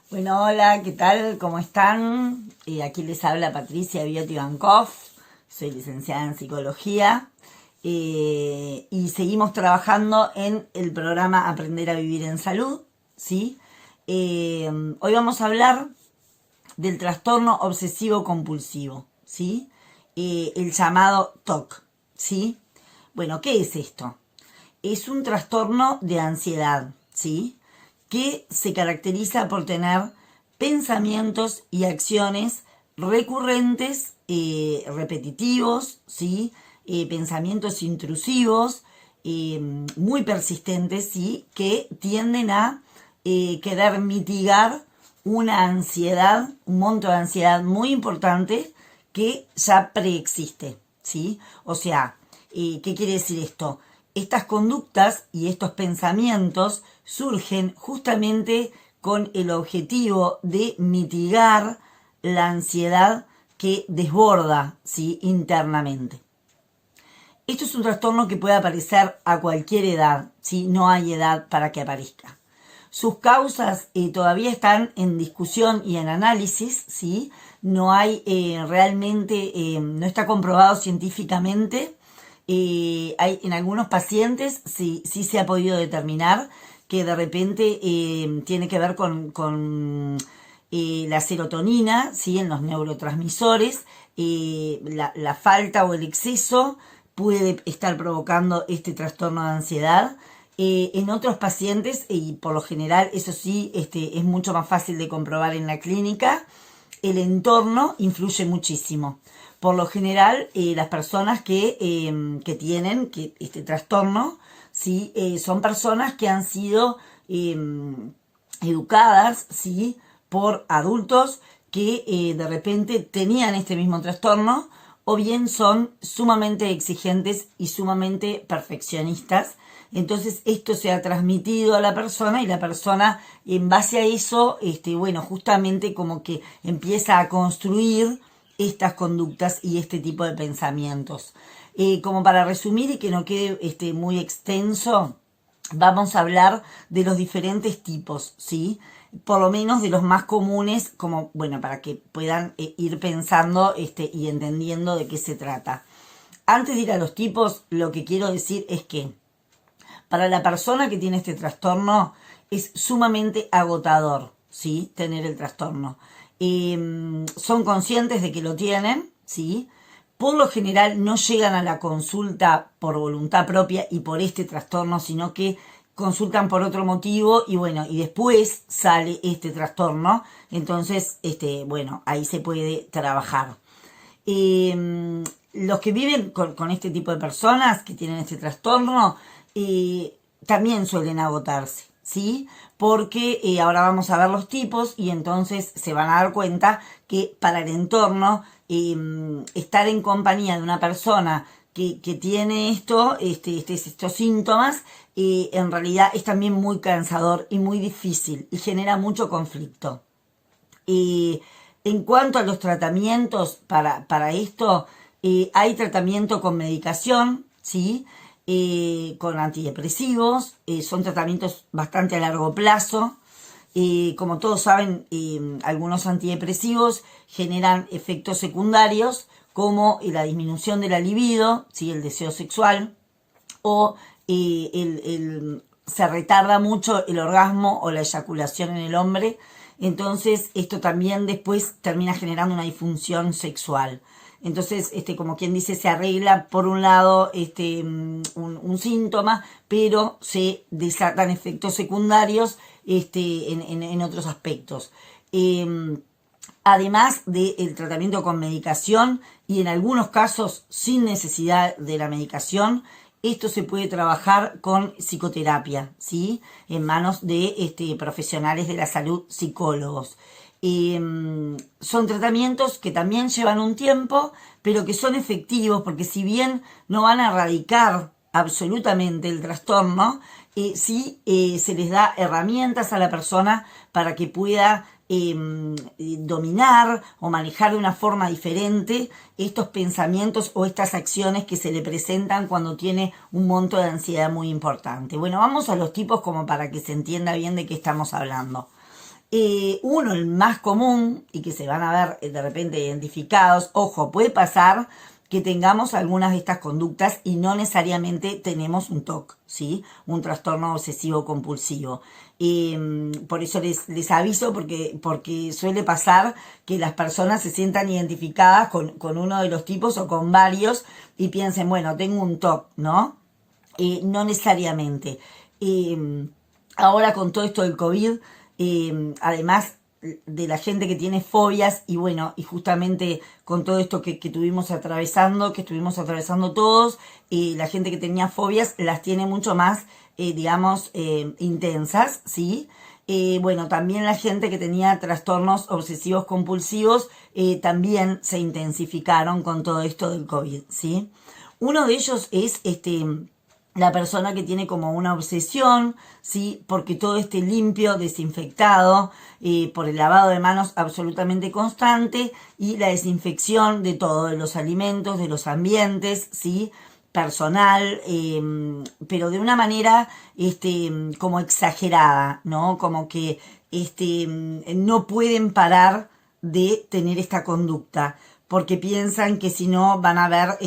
Bueno, hola, ¿qué tal? ¿Cómo están? Aquí les habla Patricia Bioti-Bancoff, soy licenciada en psicología y seguimos trabajando en el programa Aprender a Vivir en Salud, ¿sí? Hoy vamos a hablar del trastorno obsesivo compulsivo, ¿sí? El llamado TOC, ¿sí? Bueno, ¿qué es esto? Es un trastorno de ansiedad, ¿sí? Que se caracteriza por tener pensamientos y acciones recurrentes, repetitivos, ¿sí? Pensamientos intrusivos, muy persistentes, ¿sí? Que tienden a querer mitigar una ansiedad, un monto de ansiedad muy importante que ya preexiste, ¿sí? O sea, ¿qué quiere decir esto? Estas conductas y estos pensamientos surgen justamente con el objetivo de mitigar la ansiedad que desborda, ¿sí?, internamente. Esto es un trastorno que puede aparecer a cualquier edad, ¿sí? No hay edad para que aparezca. Sus causas todavía están en discusión y en análisis, ¿sí? No hay realmente, no está comprobado científicamente. Hay en algunos pacientes sí se ha podido determinar que de repente tiene que ver con la serotonina, ¿sí? En los neurotransmisores, la falta o el exceso puede estar provocando este trastorno de ansiedad. En otros pacientes, y por lo general eso sí es mucho más fácil de comprobar en la clínica, el entorno influye muchísimo. Por lo general, las personas que tienen este trastorno, ¿sí? Son personas que han sido educadas, ¿sí?, por adultos que de repente tenían este mismo trastorno, o bien son sumamente exigentes y sumamente perfeccionistas. Entonces esto se ha transmitido a la persona y la persona en base a eso, bueno, justamente como que empieza a construir estas conductas y este tipo de pensamientos. Como para resumir y que no quede muy extenso, vamos a hablar de los diferentes tipos, ¿sí? Por lo menos de los más comunes, como, bueno, para que puedan ir pensando y entendiendo de qué se trata. Antes de ir a los tipos, lo que quiero decir es que para la persona que tiene este trastorno es sumamente agotador, ¿sí?, tener el trastorno. Son conscientes de que lo tienen, ¿sí? Por lo general no llegan a la consulta por voluntad propia y por este trastorno, sino que consultan por otro motivo y bueno, y después sale este trastorno. Entonces, bueno, ahí se puede trabajar. Los que viven con este tipo de personas que tienen este trastorno también suelen agotarse, ¿sí? Porque ahora vamos a ver los tipos y entonces se van a dar cuenta que para el entorno estar en compañía de una persona que tiene estos síntomas en realidad es también muy cansador y muy difícil y genera mucho conflicto. En cuanto a los tratamientos para esto, hay tratamiento con medicación, ¿sí? Con antidepresivos, son tratamientos bastante a largo plazo. Como todos saben, algunos antidepresivos generan efectos secundarios como la disminución de la libido, ¿sí?, el deseo sexual, o se retarda mucho el orgasmo o la eyaculación en el hombre. Entonces esto también después termina generando una disfunción sexual. Entonces, como quien dice, se arregla por un lado un síntoma, pero se desatan efectos secundarios en otros aspectos. Además del tratamiento con medicación y en algunos casos sin necesidad de la medicación, esto se puede trabajar con psicoterapia, ¿sí?, en manos de profesionales de la salud, psicólogos. Son tratamientos que también llevan un tiempo, pero que son efectivos porque si bien no van a erradicar absolutamente el trastorno, sí se les da herramientas a la persona para que pueda dominar o manejar de una forma diferente estos pensamientos o estas acciones que se le presentan cuando tiene un monto de ansiedad muy importante. Bueno, vamos a los tipos como para que se entienda bien de qué estamos hablando. Uno, el más común, y que se van a ver de repente identificados, ojo, puede pasar que tengamos algunas de estas conductas y no necesariamente tenemos un TOC, ¿sí? Un trastorno obsesivo compulsivo. Por eso les aviso, porque suele pasar que las personas se sientan identificadas con uno de los tipos o con varios y piensen, bueno, tengo un TOC, ¿no? No necesariamente. Ahora con todo esto del COVID, además de la gente que tiene fobias y bueno, y justamente con todo esto que estuvimos atravesando todos, la gente que tenía fobias las tiene mucho más, digamos, intensas, ¿sí? Bueno, también la gente que tenía trastornos obsesivos compulsivos también se intensificaron con todo esto del COVID, ¿sí? Uno de ellos es la persona que tiene como una obsesión, ¿sí? Porque todo esté limpio, desinfectado, por el lavado de manos absolutamente constante y la desinfección de todo, de los alimentos, de los ambientes, ¿sí? Personal, pero de una manera como exagerada, ¿no? Como que no pueden parar de tener esta conducta porque piensan que si no van a ver,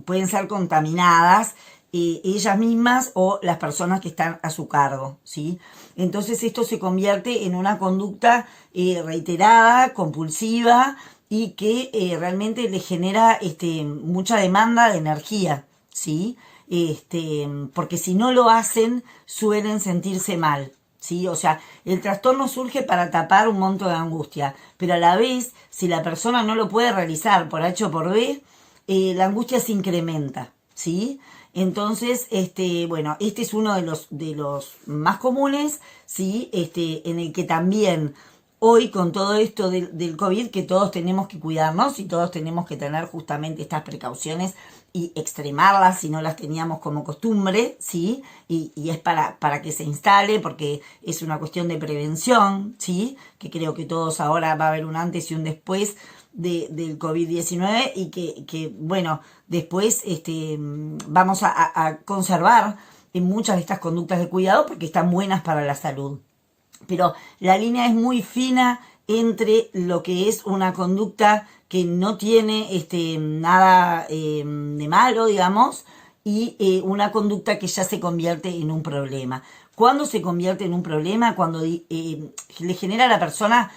pueden ser contaminadas ellas mismas o las personas que están a su cargo, ¿sí? Entonces esto se convierte en una conducta reiterada, compulsiva y que realmente le genera mucha demanda de energía, ¿sí? Porque si no lo hacen suelen sentirse mal, ¿sí? O sea, el trastorno surge para tapar un monto de angustia, pero a la vez, si la persona no lo puede realizar por H o por B, la angustia se incrementa, ¿sí? Entonces, bueno, este es uno de los más comunes, ¿sí? En el que también hoy con todo esto del COVID, que todos tenemos que cuidarnos y todos tenemos que tener justamente estas precauciones y extremarlas si no las teníamos como costumbre, ¿sí? Y es para que se instale, porque es una cuestión de prevención, ¿sí? Que creo que todos ahora va a haber un antes y un después del COVID-19 y que bueno, después vamos a conservar en muchas de estas conductas de cuidado porque están buenas para la salud. Pero la línea es muy fina entre lo que es una conducta que no tiene nada de malo, digamos, y una conducta que ya se convierte en un problema. ¿Cuándo se convierte en un problema? Cuando le genera a la persona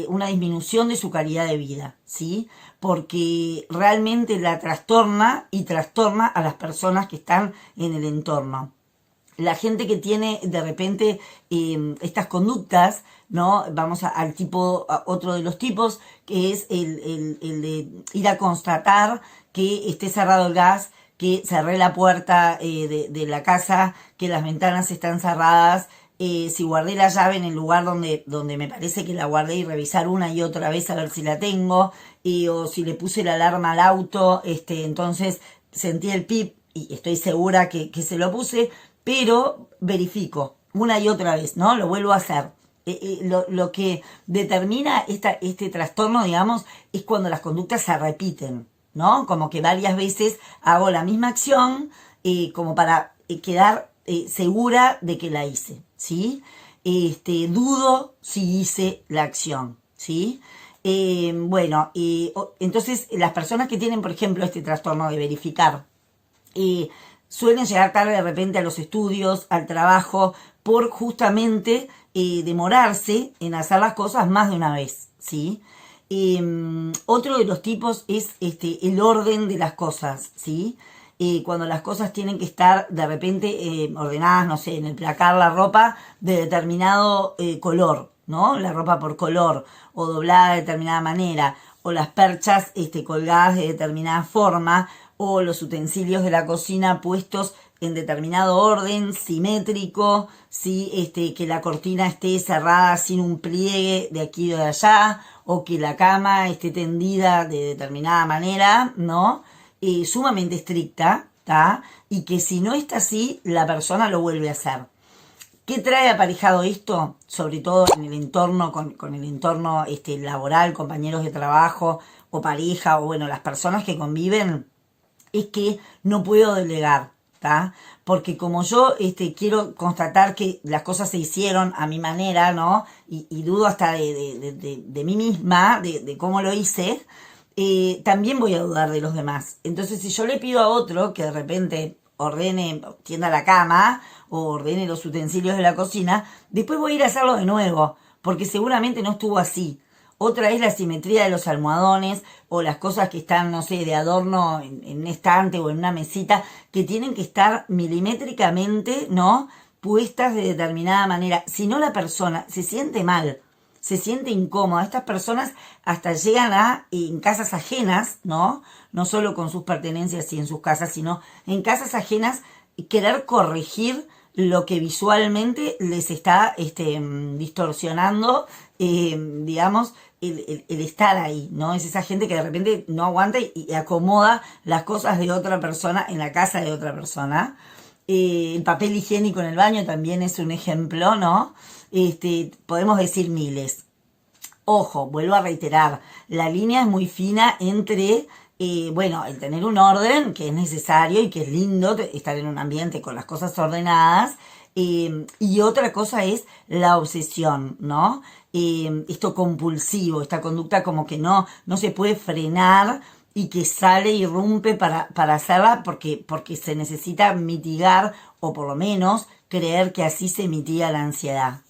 una disminución de su calidad de vida, ¿sí? Porque realmente la trastorna y trastorna a las personas que están en el entorno. La gente que tiene de repente estas conductas, ¿no? Vamos al tipo, a otro de los tipos, que es el de ir a constatar que esté cerrado el gas, que cerré la puerta de la casa, que las ventanas están cerradas, si guardé la llave en el lugar donde me parece que la guardé y revisar una y otra vez a ver si la tengo, o si le puse la alarma al auto, entonces sentí el pip y estoy segura que se lo puse, pero verifico una y otra vez, ¿no? Lo vuelvo a hacer. Lo que determina este trastorno, digamos, es cuando las conductas se repiten, ¿no? Como que varias veces hago la misma acción como para quedar segura de que la hice, ¿sí? Dudo si hice la acción, ¿sí? Bueno, entonces las personas que tienen, por ejemplo, este trastorno de verificar, suelen llegar tarde de repente a los estudios, al trabajo, por justamente demorarse en hacer las cosas más de una vez, ¿sí? Otro de los tipos es el orden de las cosas, ¿sí? Cuando las cosas tienen que estar de repente ordenadas, no sé, en el placar la ropa de determinado color, ¿no? La ropa por color, o doblada de determinada manera, o las perchas colgadas de determinada forma, o los utensilios de la cocina puestos en determinado orden, simétrico, ¿sí? Que la cortina esté cerrada sin un pliegue de aquí o de allá, o que la cama esté tendida de determinada manera, ¿no? Sumamente estricta, ¿tá? Y que si no está así, la persona lo vuelve a hacer. ¿Qué trae aparejado esto? Sobre todo en el entorno, con el entorno laboral, compañeros de trabajo, o pareja, o bueno, las personas que conviven, es que no puedo delegar, ¿está? Porque como yo quiero constatar que las cosas se hicieron a mi manera, ¿no? Y dudo hasta de mí misma, de cómo lo hice, también voy a dudar de los demás. Entonces, si yo le pido a otro que de repente ordene, tienda la cama o ordene los utensilios de la cocina, después voy a ir a hacerlo de nuevo, porque seguramente no estuvo así. Otra es la simetría de los almohadones o las cosas que están, no sé, de adorno en un estante o en una mesita, que tienen que estar milimétricamente, ¿no? Puestas de determinada manera. Si no, la persona se siente mal, se siente incómoda. Estas personas hasta llegan en casas ajenas, ¿no? No solo con sus pertenencias y en sus casas, sino en casas ajenas, querer corregir lo que visualmente les está distorsionando, digamos, el estar ahí, ¿no? Es esa gente que de repente no aguanta y acomoda las cosas de otra persona en la casa de otra persona. El papel higiénico en el baño también es un ejemplo, ¿no? Podemos decir miles. Ojo, vuelvo a reiterar, la línea es muy fina entre, bueno, el tener un orden que es necesario y que es lindo estar en un ambiente con las cosas ordenadas, y otra cosa es la obsesión, ¿no? Esto compulsivo, esta conducta como que no se puede frenar y que sale y irrumpe para hacerla porque se necesita mitigar o por lo menos creer que así se mitiga la ansiedad.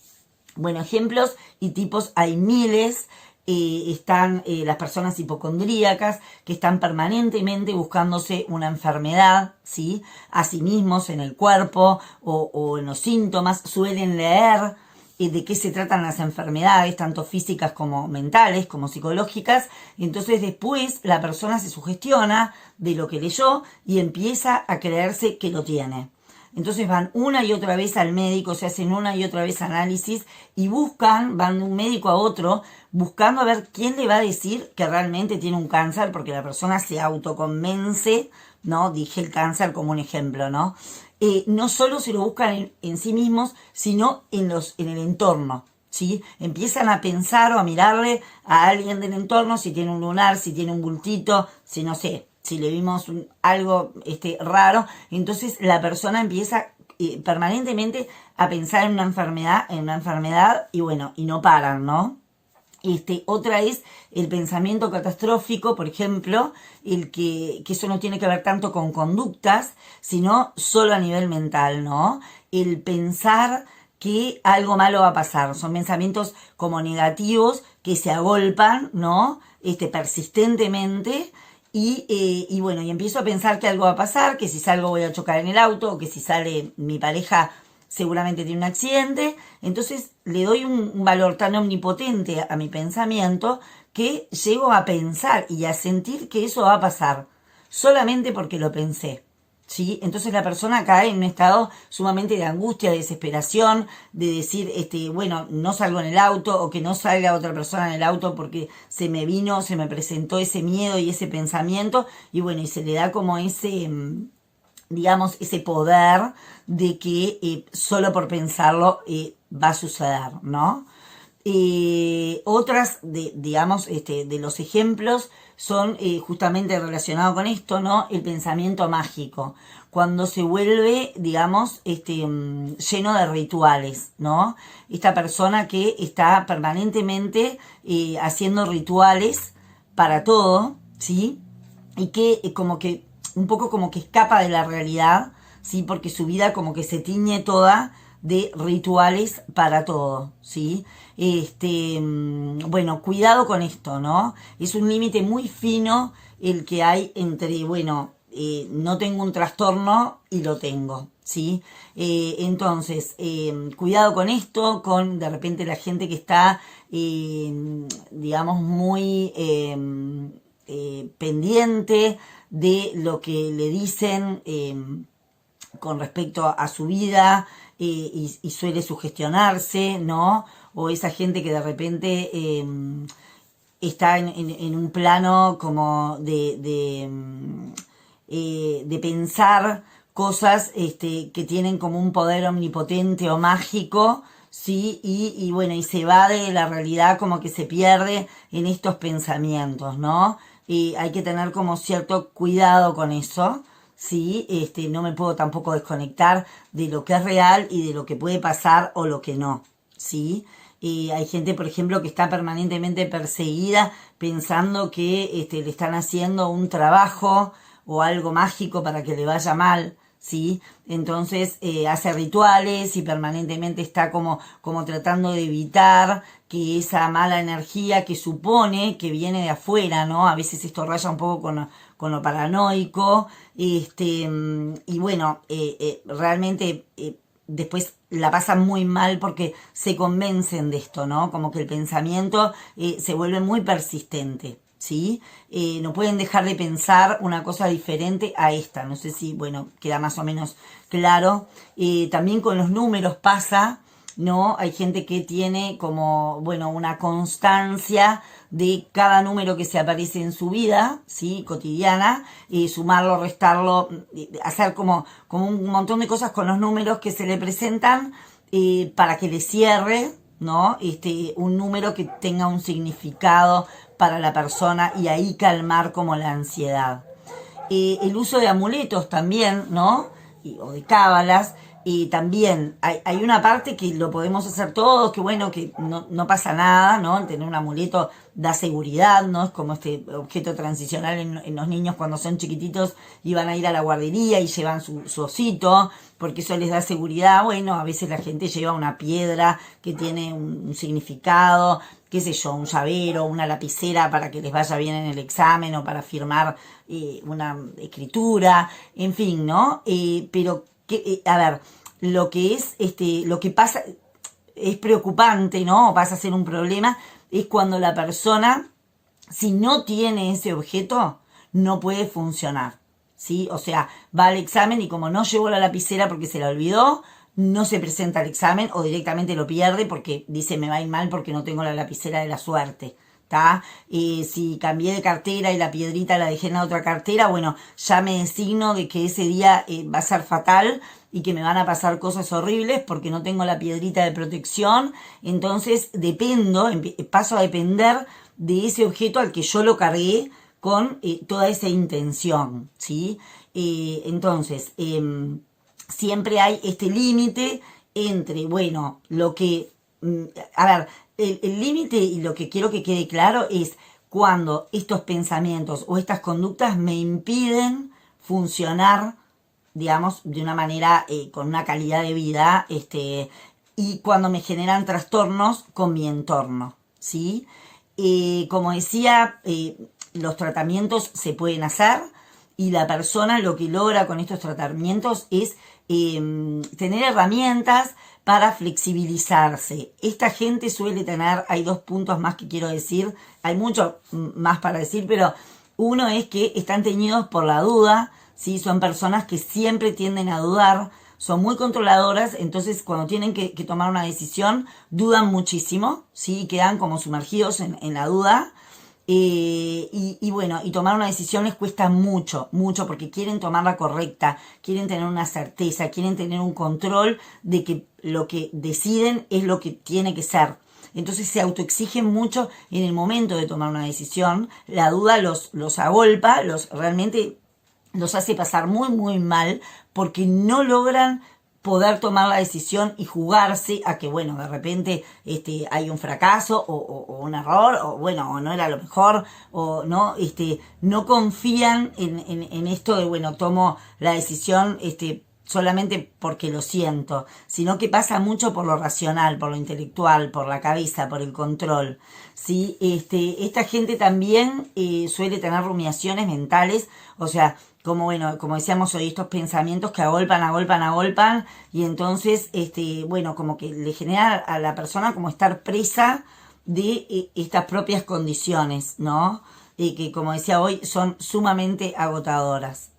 Bueno, ejemplos y tipos hay miles. Están las personas hipocondríacas que están permanentemente buscándose una enfermedad, ¿sí? A sí mismos en el cuerpo o en los síntomas. Suelen leer de qué se tratan las enfermedades, tanto físicas como mentales, como psicológicas. Y entonces después la persona se sugestiona de lo que leyó y empieza a creerse que lo tiene. Entonces van una y otra vez al médico, se hacen una y otra vez análisis y van de un médico a otro, buscando a ver quién le va a decir que realmente tiene un cáncer, porque la persona se autoconvence, ¿no? Dije el cáncer como un ejemplo, ¿no? No solo se lo buscan en sí mismos, sino en el entorno, ¿sí? Empiezan a pensar o a mirarle a alguien del entorno, si tiene un lunar, si tiene un bultito, si no sé, si le vimos algo raro. Entonces la persona empieza permanentemente a pensar en una enfermedad y bueno, y no paran, ¿no? Otra es el pensamiento catastrófico, por ejemplo, el que eso no tiene que ver tanto con conductas, sino solo a nivel mental, ¿no? El pensar que algo malo va a pasar. Son pensamientos como negativos que se agolpan, ¿no? Persistentemente. Y bueno, y empiezo a pensar que algo va a pasar, que si salgo voy a chocar en el auto, o que si sale mi pareja seguramente tiene un accidente. Entonces le doy un valor tan omnipotente a mi pensamiento que llego a pensar y a sentir que eso va a pasar, solamente porque lo pensé, ¿sí? Entonces la persona cae en un estado sumamente de angustia, de desesperación, de decir, bueno, no salgo en el auto, o que no salga otra persona en el auto porque se me presentó ese miedo y ese pensamiento, y bueno, y se le da como digamos, ese poder de que solo por pensarlo va a suceder, ¿no? Otras, digamos, de los ejemplos son justamente relacionados con esto, ¿no? El pensamiento mágico, cuando se vuelve, digamos, lleno de rituales, ¿no? Esta persona que está permanentemente haciendo rituales para todo, ¿sí? Y que como que un poco como que escapa de la realidad, ¿sí? Porque su vida como que se tiñe toda de rituales para todo, ¿sí? Bueno, cuidado con esto, ¿no? Es un límite muy fino el que hay entre, bueno, no tengo un trastorno y lo tengo, ¿sí? Entonces, cuidado con esto, con de repente la gente que está, digamos, muy pendiente de lo que le dicen con respecto a su vida, y suele sugestionarse, ¿no? O esa gente que de repente está en un plano como de pensar cosas que tienen como un poder omnipotente o mágico, ¿sí? Y bueno, y se va de la realidad, como que se pierde en estos pensamientos, ¿no? Y hay que tener como cierto cuidado con eso, ¿sí? No me puedo tampoco desconectar de lo que es real y de lo que puede pasar o lo que no, ¿sí? Hay gente, por ejemplo, que está permanentemente perseguida pensando que le están haciendo un trabajo o algo mágico para que le vaya mal, ¿sí? Entonces hace rituales y permanentemente está como tratando de evitar que esa mala energía que supone que viene de afuera, ¿no? A veces esto raya un poco con lo paranoico, y bueno, realmente después la pasan muy mal porque se convencen de esto, ¿no? Como que el pensamiento se vuelve muy persistente, ¿sí? No pueden dejar de pensar una cosa diferente a esta. No sé si, bueno, queda más o menos claro. También con los números pasa, ¿no? Hay gente que tiene como, bueno, una constancia de cada número que se aparece en su vida, ¿sí? Cotidiana, sumarlo, restarlo, hacer como un montón de cosas con los números que se le presentan para que le cierre, ¿no? Un número que tenga un significado para la persona y ahí calmar como la ansiedad. El uso de amuletos también, ¿no? O de cábalas. También hay una parte que lo podemos hacer todos, que bueno, que no pasa nada, ¿no? El tener un amuleto da seguridad, ¿no? Es como este objeto transicional en los niños cuando son chiquititos y van a ir a la guardería y llevan su osito, porque eso les da seguridad. Bueno, a veces la gente lleva una piedra que tiene un significado, qué sé yo, un llavero, una lapicera para que les vaya bien en el examen o para firmar una escritura, en fin, ¿no? Pero, a ver, lo que es, lo que pasa es preocupante, ¿no? O pasa a ser un problema, es cuando la persona, si no tiene ese objeto, no puede funcionar, ¿sí? O sea, va al examen y como no llevó la lapicera porque se la olvidó, no se presenta al examen o directamente lo pierde porque dice me va a ir mal porque no tengo la lapicera de la suerte. ¿Tá? Si cambié de cartera y la piedrita la dejé en la otra cartera, bueno, ya me designo de que ese día va a ser fatal y que me van a pasar cosas horribles porque no tengo la piedrita de protección. Entonces paso a depender de ese objeto al que yo lo cargué con toda esa intención, ¿sí? Entonces, siempre hay este límite entre, bueno, lo que... A ver, el límite y lo que quiero que quede claro es cuando estos pensamientos o estas conductas me impiden funcionar, digamos, de una manera con una calidad de vida, y cuando me generan trastornos con mi entorno, ¿sí? Como decía, los tratamientos se pueden hacer y la persona lo que logra con estos tratamientos es tener herramientas para flexibilizarse. Esta gente suele tener, hay dos puntos más que quiero decir, hay mucho más para decir, pero uno es que están teñidos por la duda, ¿sí? Son personas que siempre tienden a dudar, son muy controladoras, entonces cuando tienen que tomar una decisión, dudan muchísimo, ¿sí? Quedan como sumergidos en la duda. Y bueno, y tomar una decisión les cuesta mucho, mucho, porque quieren tomarla correcta, quieren tener una certeza, quieren tener un control de que lo que deciden es lo que tiene que ser. Entonces se autoexigen mucho en el momento de tomar una decisión, la duda los agolpa, realmente los hace pasar muy, muy mal, porque no logran poder tomar la decisión y jugarse a que, bueno, de repente hay un fracaso o un error, o bueno, o no era lo mejor, o no, no confían en esto de, bueno, tomo la decisión solamente porque lo siento, sino que pasa mucho por lo racional, por lo intelectual, por la cabeza, por el control, ¿sí? Esta gente también suele tener rumiaciones mentales, o sea, como bueno, como decíamos hoy, estos pensamientos que agolpan, y entonces, bueno, como que le genera a la persona como estar presa de estas propias condiciones, ¿no? Que como decía hoy, son sumamente agotadoras.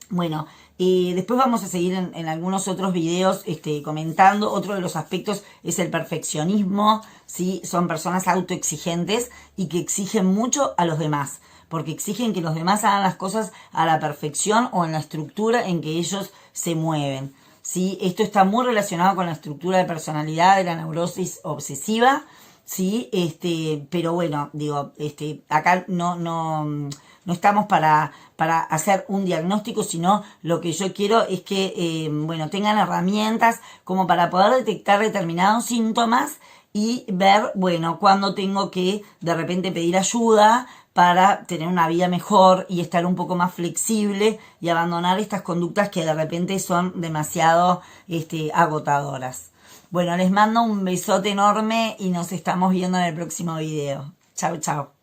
Bueno, después vamos a seguir en algunos otros videos comentando. Otro de los aspectos es el perfeccionismo, ¿sí? Son personas autoexigentes y que exigen mucho a los demás, porque exigen que los demás hagan las cosas a la perfección o en la estructura en que ellos se mueven, ¿sí? Esto está muy relacionado con la estructura de personalidad de la neurosis obsesiva, ¿sí? Pero bueno, digo, acá no no estamos para hacer un diagnóstico, sino lo que yo quiero es que, bueno, tengan herramientas como para poder detectar determinados síntomas y ver, bueno, cuándo tengo que de repente pedir ayuda para tener una vida mejor y estar un poco más flexible y abandonar estas conductas que de repente son demasiado agotadoras. Bueno, les mando un besote enorme y nos estamos viendo en el próximo video. Chau, chau.